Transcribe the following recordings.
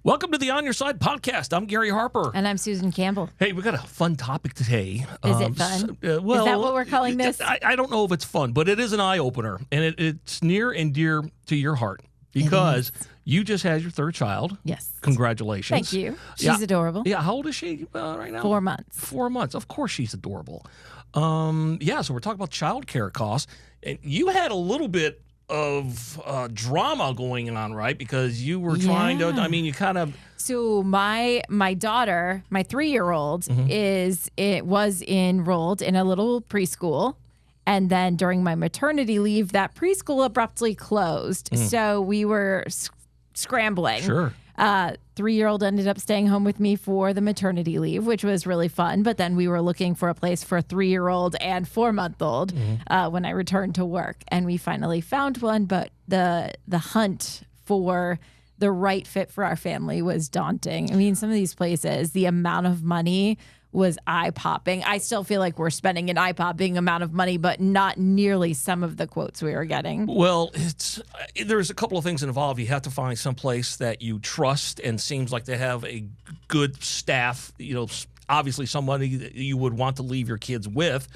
Welcome to the On Your Side podcast. I'm Gary Harper. And I'm Susan Campbell. Hey, we got a fun topic today. Is it fun? Well, is that what we're calling this? I don't know if it's fun, but it is an eye-opener, and it's near and dear to your heart because you just had your third child. Yes. Congratulations. Thank you. She's adorable. Yeah, how old is she right now? 4 months. 4 months. Of course she's adorable. So we're talking about childcare costs. And you had a little bit of drama going on, right? Because you were trying to, you kind of... So my daughter, my 3-year-old, was enrolled in a little preschool. And then during my maternity leave, that preschool abruptly closed. So we were scrambling. Sure. 3-year-old ended up staying home with me for the maternity leave, which was really fun. But then we were looking for a place for a 3-year-old and 4-month-old when I returned to work. And we finally found one. But the hunt for the right fit for our family was daunting. I mean, some of these places, the amount of money was eye-popping. I still feel like we're spending an eye-popping amount of money, but not nearly some of the quotes we were getting. Well, there's a couple of things involved. You have to find some place that you trust and seems like they have a good staff, obviously somebody that you would want to leave your kids with.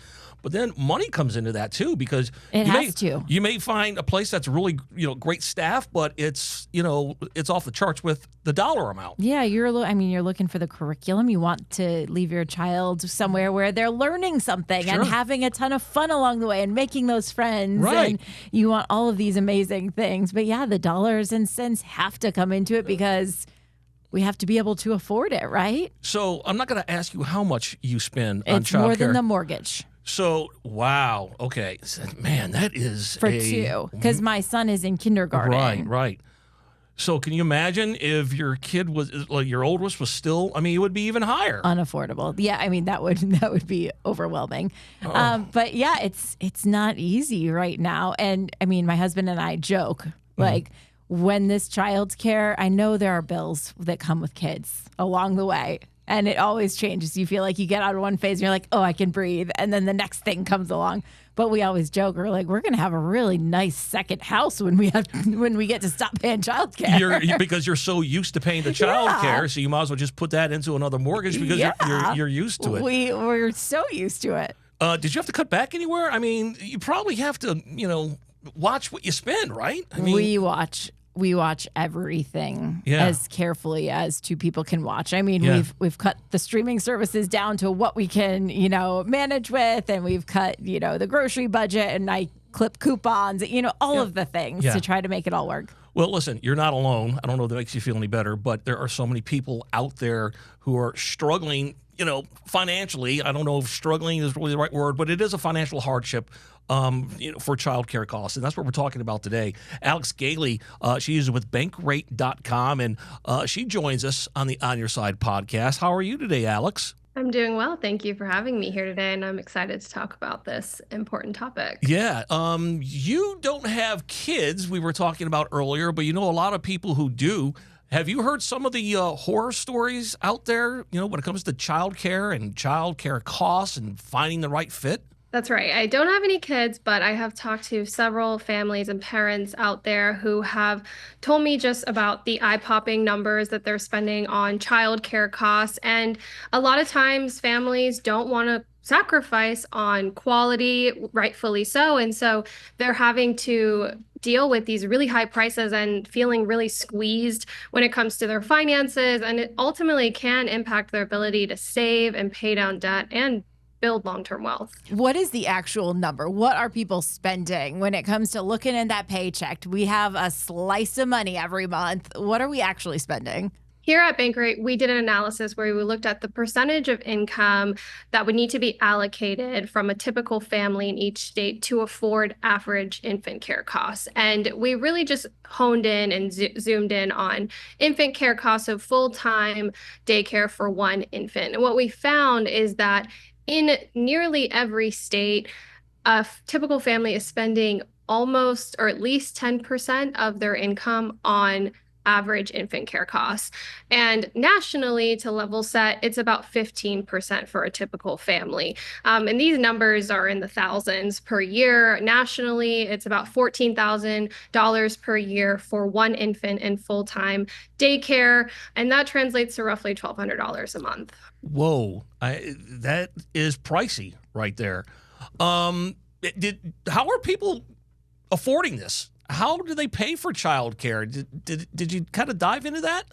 But then money comes into that too, because you may find a place that's really, great staff, but it's off the charts with the dollar amount. Yeah, you're looking for the curriculum. You want to leave your child somewhere where they're learning something and having a ton of fun along the way and making those friends. Right. And you want all of these amazing things. But yeah, the dollars and cents have to come into it because we have to be able to afford it, right? So I'm not going to ask you how much you spend on childcare. It's more than the mortgage. So, wow. Okay. Man, that is for 2, because my son is in kindergarten. Right. So can you imagine if your kid your oldest was still, it would be even higher. Unaffordable. Yeah, that would be overwhelming. But yeah, it's not easy right now. And my husband and I joke, when this childcare, I know there are bills that come with kids along the way. And it always changes. You feel like you get out of one phase and you're like, oh, I can breathe. And then the next thing comes along. But we always joke, we're like, we're going to have a really nice second house when we get to stop paying childcare. Because you're so used to paying the childcare, so you might as well just put that into another mortgage because you're used to it. We're so used to it. Did you have to cut back anywhere? You probably have to, watch what you spend, right? We watch everything as carefully as 2 people can watch. We've cut the streaming services down to what we can, manage with, and we've cut, the grocery budget, and I clip coupons, all of the things to try to make it all work. Well, listen, you're not alone. I don't know if that makes you feel any better, but there are so many people out there who are struggling, financially. I don't know if struggling is really the right word, but it is a financial hardship for childcare costs. And that's what we're talking about today. Alex Gailey, she is with Bankrate.com, and she joins us on the On Your Side podcast. How are you today, Alex? I'm doing well. Thank you for having me here today, and I'm excited to talk about this important topic. Yeah. You don't have kids, we were talking about earlier, but a lot of people who do. Have you heard some of the horror stories out there, when it comes to childcare and childcare costs and finding the right fit? That's right. I don't have any kids, but I have talked to several families and parents out there who have told me just about the eye-popping numbers that they're spending on childcare costs. And a lot of times families don't want to sacrifice on quality, rightfully so. And so they're having to deal with these really high prices and feeling really squeezed when it comes to their finances. And it ultimately can impact their ability to save and pay down debt and build long-term wealth. What is the actual number? What are people spending when it comes to looking at that paycheck? We have a slice of money every month. What are we actually spending? Here at Bankrate, we did an analysis where we looked at the percentage of income that would need to be allocated from a typical family in each state to afford average infant care costs. And we really just honed in and zoomed in on infant care costs of full-time daycare for one infant. And what we found is that in nearly every state, a typical family is spending almost or at least 10% of their income on average infant care costs. And nationally, to level set, it's about 15% for a typical family. And these numbers are in the thousands per year. Nationally, it's about $14,000 per year for one infant in full-time daycare, and that translates to roughly $1,200 a month. Whoa, that is pricey right there. How are people affording this? How do they pay for childcare? Did you kind of dive into that?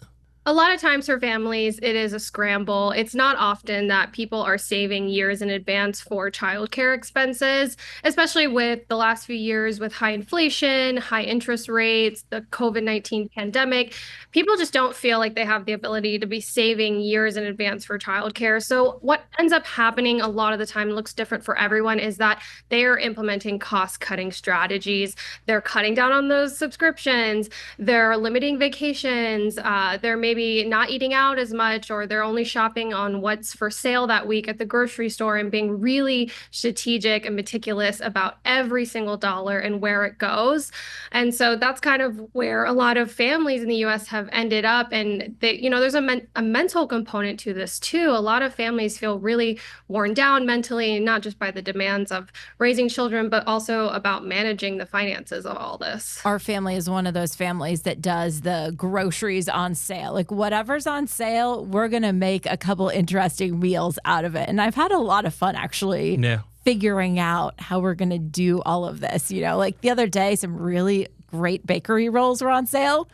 A lot of times for families, it is a scramble. It's not often that people are saving years in advance for childcare expenses, especially with the last few years with high inflation, high interest rates, the COVID-19 pandemic. People just don't feel like they have the ability to be saving years in advance for childcare. So what ends up happening a lot of the time, looks different for everyone, is that they are implementing cost-cutting strategies. They're cutting down on those subscriptions. They're limiting vacations. They're maybe not eating out as much, or they're only shopping on what's for sale that week at the grocery store and being really strategic and meticulous about every single dollar and where it goes. And so that's kind of where a lot of families in the US have ended up. And there's a mental component to this too. A lot of families feel really worn down mentally, not just by the demands of raising children, but also about managing the finances of all this. Our family is one of those families that does the groceries on sale. Like whatever's on sale, we're going to make a couple interesting meals out of it. And I've had a lot of fun actually figuring out how we're going to do all of this. Like the other day, some really great bakery rolls were on sale.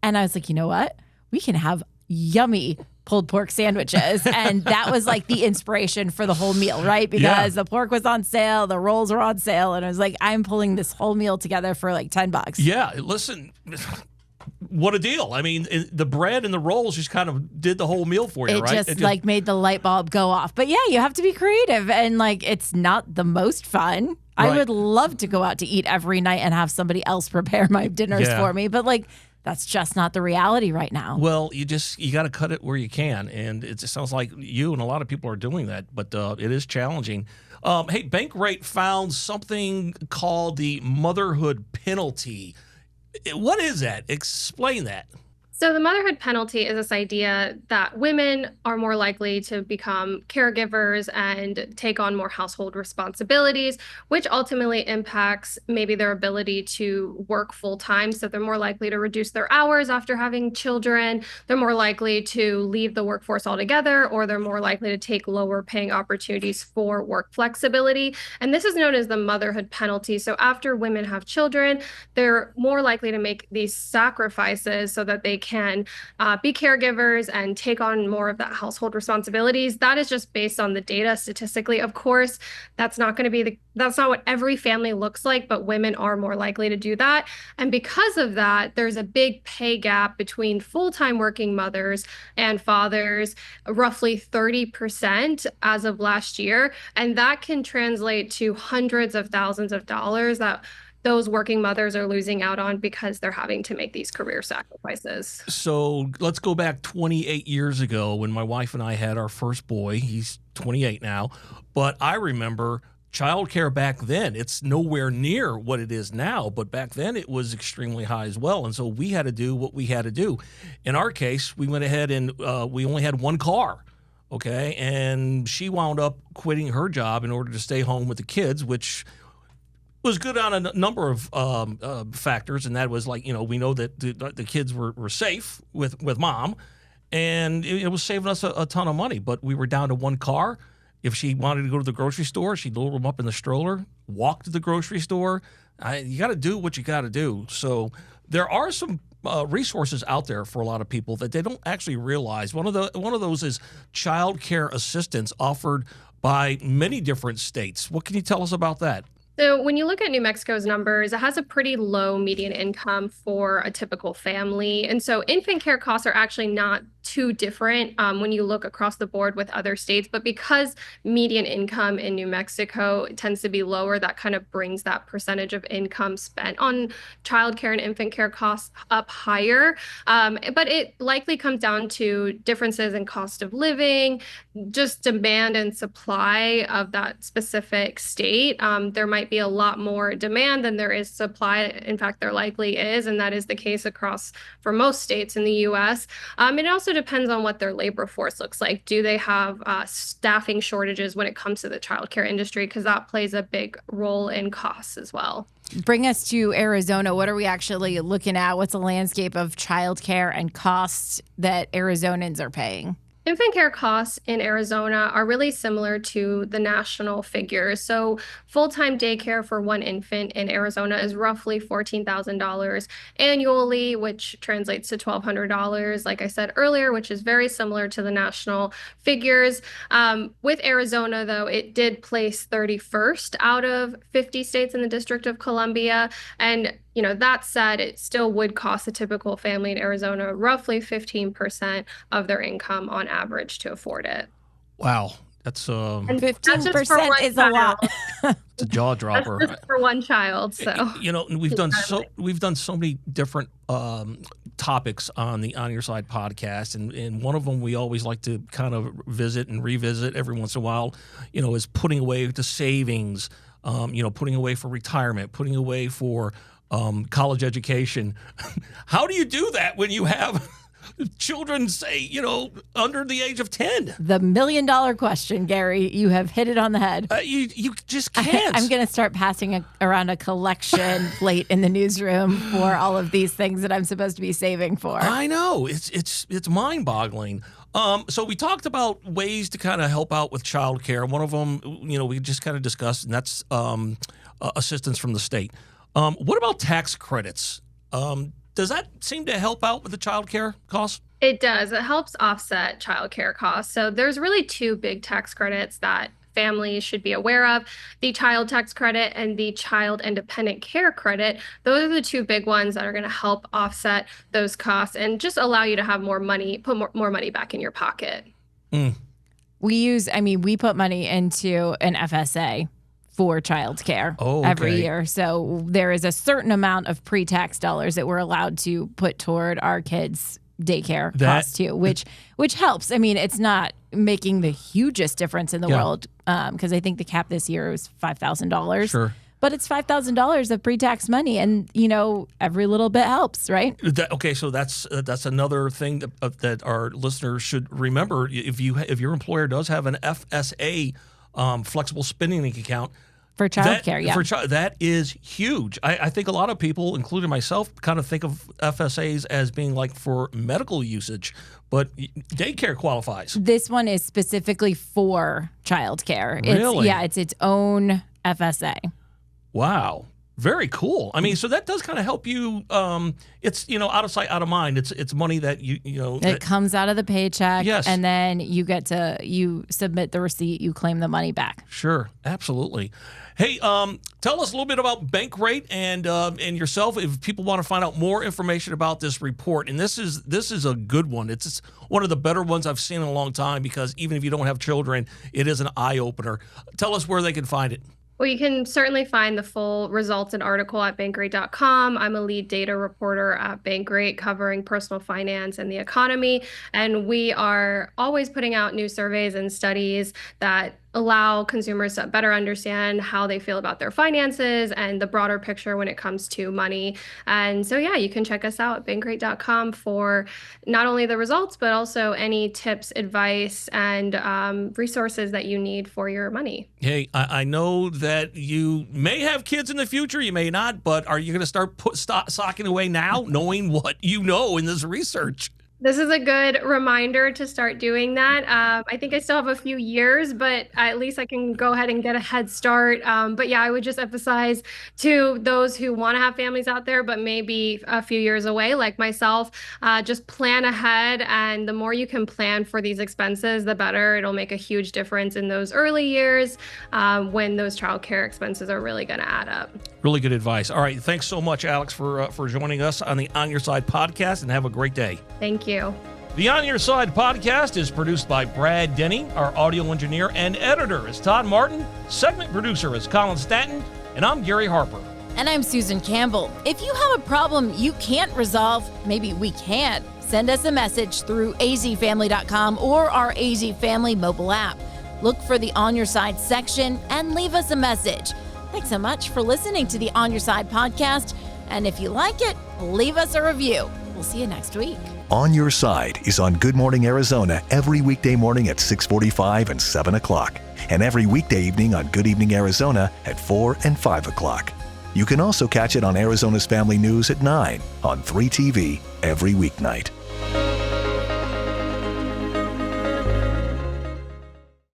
And I was like, you know what? We can have yummy pulled pork sandwiches. And that was like the inspiration for the whole meal, right? Because the pork was on sale, the rolls were on sale. And I was like, I'm pulling this whole meal together for like $10. Yeah, listen, what a deal. I mean, the bread and the rolls just kind of did the whole meal for you, right? It just like made the light bulb go off. But yeah, you have to be creative. And like, it's not the most fun. Right. I would love to go out to eat every night and have somebody else prepare my dinners for me. But like, that's just not the reality right now. Well, you got to cut it where you can. And it just sounds like you and a lot of people are doing that. But it is challenging. Hey, Bankrate found something called the Motherhood Penalty. What is that? Explain that. So the motherhood penalty is this idea that women are more likely to become caregivers and take on more household responsibilities, which ultimately impacts maybe their ability to work full time. So they're more likely to reduce their hours after having children. They're more likely to leave the workforce altogether, or they're more likely to take lower paying opportunities for work flexibility. And this is known as the motherhood penalty. So after women have children, they're more likely to make these sacrifices so that they can be caregivers and take on more of that household responsibilities. That is just based on the data statistically. Of course, that's not what every family looks like, but women are more likely to do that. And because of that, there's a big pay gap between full-time working mothers and fathers, roughly 30% as of last year. And that can translate to hundreds of thousands of dollars that those working mothers are losing out on because they're having to make these career sacrifices. So let's go back 28 years ago when my wife and I had our first boy. He's 28 now. But I remember childcare back then. It's nowhere near what it is now, but back then it was extremely high as well. And so we had to do what we had to do. In our case, we went ahead and we only had one car. Okay. And she wound up quitting her job in order to stay home with the kids, which was good on a number of factors, and that was like, we know that the kids were safe with mom, and it was saving us a ton of money. But we were down to one car. If she wanted to go to the grocery store, she'd load them up in the stroller, walk to the grocery store. You got to do what you got to do. So there are some resources out there for a lot of people that they don't actually realize. One of those is child care assistance offered by many different states. What can you tell us about that? So when you look at New Mexico's numbers, it has a pretty low median income for a typical family. And so infant care costs are actually not too different when you look across the board with other states. But because median income in New Mexico tends to be lower, that kind of brings that percentage of income spent on childcare and infant care costs up higher. But it likely comes down to differences in cost of living, just demand and supply of that specific state. There might might be a lot more demand than there is supply. In fact, there likely is, and that is the case for most states in the U.S. It also depends on what their labor force looks like. Do they have staffing shortages when it comes to the childcare industry? Because that plays a big role in costs as well. Bring us to Arizona. What are we actually looking at? What's the landscape of childcare and costs that Arizonans are paying? Infant care costs in Arizona are really similar to the national figures. So full-time daycare for one infant in Arizona is roughly $14,000 annually, which translates to $1,200, like I said earlier, which is very similar to the national figures. With Arizona, though, it did place 31st out of 50 states in the District of Columbia. And that said, it still would cost a typical family in Arizona roughly 15% of their income on average to afford it. Wow. That's 15% is a lot. It's a jaw dropper. That's just for one child. So we've done so many different topics on the On Your Side podcast, and one of them we always like to kind of visit and revisit every once in a while. Is putting away the savings. Putting away for retirement. Putting away for college education. How do you do that when you have children, say, under the age of 10? The $1 million question, Gary. You have hit it on the head. You just can't. I'm going to start passing around a collection plate in the newsroom for all of these things that I'm supposed to be saving for. I know. It's mind-boggling. So we talked about ways to kind of help out with childcare. One of them, we just kind of discussed, and that's assistance from the state. What about tax credits? Does that seem to help out with the child care costs? It does. It helps offset child care costs. So there's really two big tax credits that families should be aware of: the child tax credit and the child independent care credit. Those are the two big ones that are going to help offset those costs and just allow you to have more money, put more money back in your pocket. We put money into an FSA for childcare every year. So there is a certain amount of pre-tax dollars that we're allowed to put toward our kids' daycare costs too, which helps. It's not making the hugest difference in the world, because I think the cap this year was $5,000. Sure. But it's $5,000 of pre-tax money, and every little bit helps, right? So that's another thing that our listeners should remember. If your employer does have an FSA, flexible spending account for childcare, that is huge. I think a lot of people, including myself, kind of think of FSAs as being like for medical usage, but daycare qualifies. This one is specifically for childcare. Really? It's its own FSA. Wow. Very cool. So that does kind of help you. It's out of sight, out of mind. It's money that it comes out of the paycheck. Yes. And then you submit the receipt. You claim the money back. Sure, absolutely. Hey, tell us a little bit about Bankrate and yourself if people want to find out more information about this report. And this is a good one. It's one of the better ones I've seen in a long time, because even if you don't have children, it is an eye opener. Tell us where they can find it. Well, you can certainly find the full results and article at Bankrate.com. I'm a lead data reporter at Bankrate covering personal finance and the economy. And we are always putting out new surveys and studies that allow consumers to better understand how they feel about their finances and the broader picture when it comes to money. And so, you can check us out at Bankrate.com for not only the results, but also any tips, advice, and resources that you need for your money. Hey, I know that you may have kids in the future, you may not, but are you going to start socking away now, knowing what you know in this research? This is a good reminder to start doing that. I think I still have a few years, but at least I can go ahead and get a head start. But I would just emphasize to those who want to have families out there, but maybe a few years away, like myself, just plan ahead. And the more you can plan for these expenses, the better. It'll make a huge difference in those early years when those childcare expenses are really going to add up. Really good advice. All right. Thanks so much, Alex, for joining us on the On Your Side podcast, and have a great day. Thank you. The On Your Side podcast is produced by Brad Denny. Our audio engineer and editor is Todd Martin. Segment producer is Colin Stanton. And I'm Gary Harper. And I'm Susan Campbell. If you have a problem you can't resolve, maybe we can, send us a message through azfamily.com or our AZ Family mobile app. Look for the On Your Side section and leave us a message. Thanks so much for listening to the On Your Side podcast. And if you like it, leave us a review. We'll see you next week. On Your Side is on Good Morning Arizona every weekday morning at 6:45 and 7 o'clock, and every weekday evening on Good Evening Arizona at 4 and 5 o'clock. You can also catch it on Arizona's Family News at 9 on 3TV every weeknight.